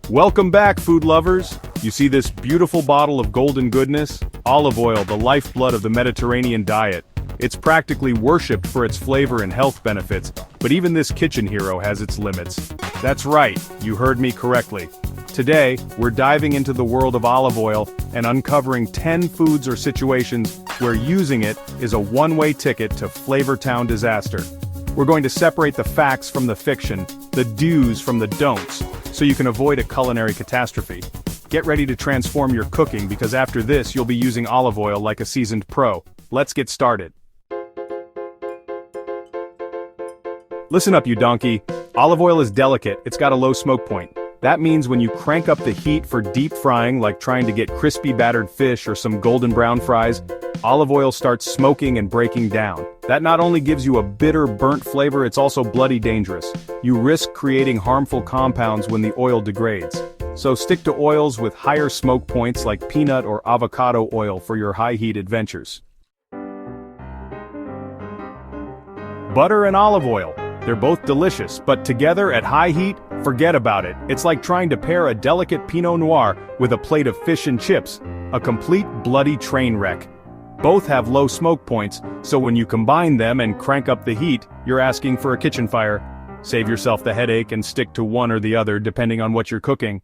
Welcome back, food lovers! You see this beautiful bottle of golden goodness? Olive oil, the lifeblood of the Mediterranean diet. It's practically worshipped for its flavor and health benefits, but even this kitchen hero has its limits. That's right, you heard me correctly. Today, we're diving into the world of olive oil and uncovering 10 foods or situations where using it is a one-way ticket to Flavor Town disaster. We're going to separate the facts from the fiction, the do's from the don'ts, so you can avoid a culinary catastrophe. Get ready to transform your cooking because after this you'll be using olive oil like a seasoned pro. Let's get started. Listen up, you donkey. Olive oil is delicate, it's got a low smoke point. That means when you crank up the heat for deep frying, like trying to get crispy battered fish or some golden brown fries, olive oil starts smoking and breaking down. That not only gives you a bitter, burnt flavor, it's also bloody dangerous. You risk creating harmful compounds when the oil degrades. So stick to oils with higher smoke points like peanut or avocado oil for your high-heat adventures. Butter and olive oil. They're both delicious, but together at high heat, forget about it. It's like trying to pair a delicate Pinot Noir with a plate of fish and chips. A complete bloody train wreck. Both have low smoke points, so when you combine them and crank up the heat, you're asking for a kitchen fire. Save yourself the headache and stick to one or the other depending on what you're cooking.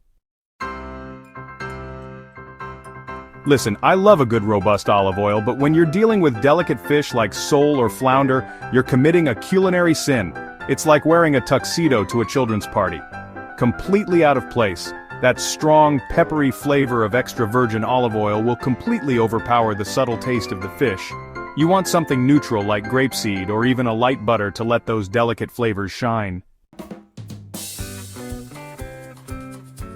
Listen, I love a good robust olive oil, but when you're dealing with delicate fish like sole or flounder, you're committing a culinary sin. It's like wearing a tuxedo to a children's party. Completely out of place. That strong, peppery flavor of extra virgin olive oil will completely overpower the subtle taste of the fish. You want something neutral like grapeseed or even a light butter to let those delicate flavors shine.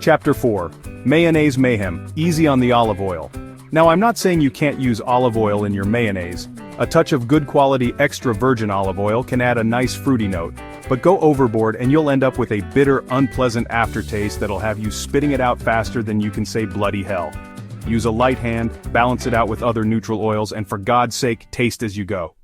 Chapter 4. Mayonnaise Mayhem, easy on the olive oil. Now I'm not saying you can't use olive oil in your mayonnaise. A touch of good quality extra virgin olive oil can add a nice fruity note. But go overboard and you'll end up with a bitter, unpleasant aftertaste that'll have you spitting it out faster than you can say bloody hell. Use a light hand, balance it out with other neutral oils, and for God's sake, taste as you go.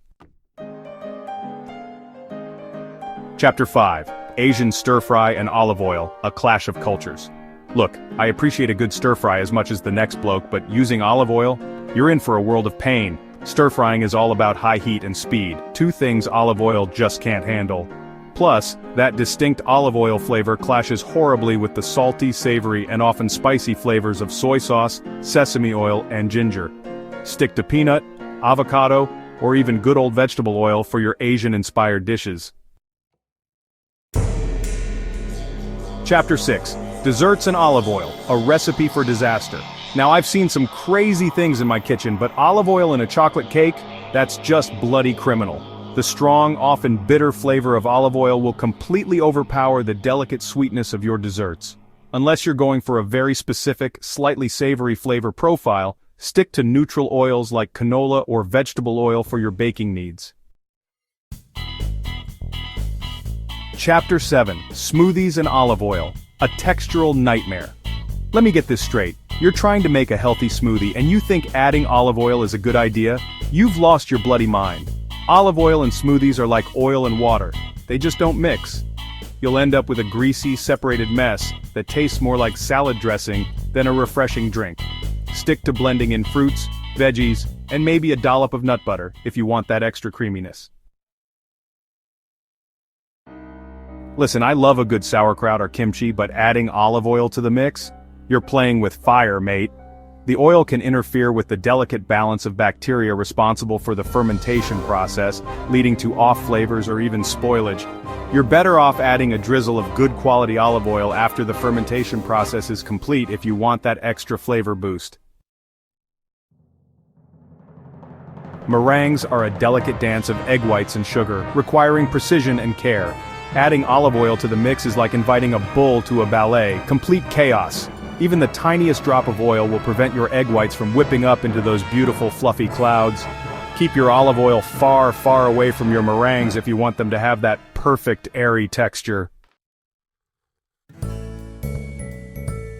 Chapter 5. Asian stir-fry and olive oil, a clash of cultures. Look, I appreciate a good stir-fry as much as the next bloke, but using olive oil? You're in for a world of pain. Stir-frying is all about high heat and speed, two things olive oil just can't handle. Plus, that distinct olive oil flavor clashes horribly with the salty, savory, and often spicy flavors of soy sauce, sesame oil, and ginger. Stick to peanut, avocado, or even good old vegetable oil for your Asian-inspired dishes. Chapter 6. Desserts and olive oil, a recipe for disaster. Now I've seen some crazy things in my kitchen, but olive oil in a chocolate cake? That's just bloody criminal. The strong, often bitter flavor of olive oil will completely overpower the delicate sweetness of your desserts. Unless you're going for a very specific, slightly savory flavor profile, stick to neutral oils like canola or vegetable oil for your baking needs. Chapter 7. Smoothies and olive oil, a textural nightmare. Let me get this straight. You're trying to make a healthy smoothie and you think adding olive oil is a good idea? You've lost your bloody mind. Olive oil and smoothies are like oil and water. They just don't mix. You'll end up with a greasy, separated mess that tastes more like salad dressing than a refreshing drink. Stick to blending in fruits, veggies, and maybe a dollop of nut butter if you want that extra creaminess. Listen, I love a good sauerkraut or kimchi, but adding olive oil to the mix? You're playing with fire, mate. The oil can interfere with the delicate balance of bacteria responsible for the fermentation process, leading to off flavors or even spoilage. You're better off adding a drizzle of good quality olive oil after the fermentation process is complete if you want that extra flavor boost. Meringues are a delicate dance of egg whites and sugar, requiring precision and care. Adding olive oil to the mix is like inviting a bull to a ballet, complete chaos. Even the tiniest drop of oil will prevent your egg whites from whipping up into those beautiful fluffy clouds. Keep your olive oil far, far away from your meringues if you want them to have that perfect airy texture.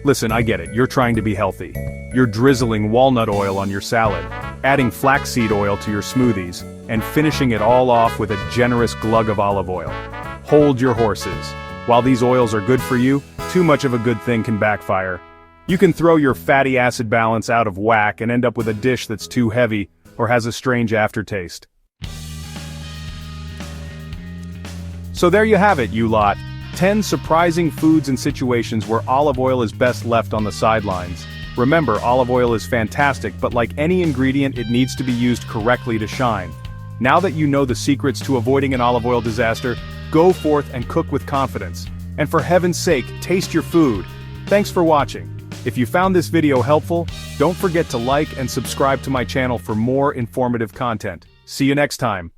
Listen, I get it, you're trying to be healthy. You're drizzling walnut oil on your salad, adding flaxseed oil to your smoothies, and finishing it all off with a generous glug of olive oil. Hold your horses. While these oils are good for you, too much of a good thing can backfire. You can throw your fatty acid balance out of whack and end up with a dish that's too heavy or has a strange aftertaste. So there you have it, you lot. 10 surprising foods and situations where olive oil is best left on the sidelines. Remember, olive oil is fantastic, but like any ingredient, it needs to be used correctly to shine. Now that you know the secrets to avoiding an olive oil disaster, go forth and cook with confidence. And for heaven's sake, taste your food. Thanks for watching. If you found this video helpful, don't forget to like and subscribe to my channel for more informative content. See you next time.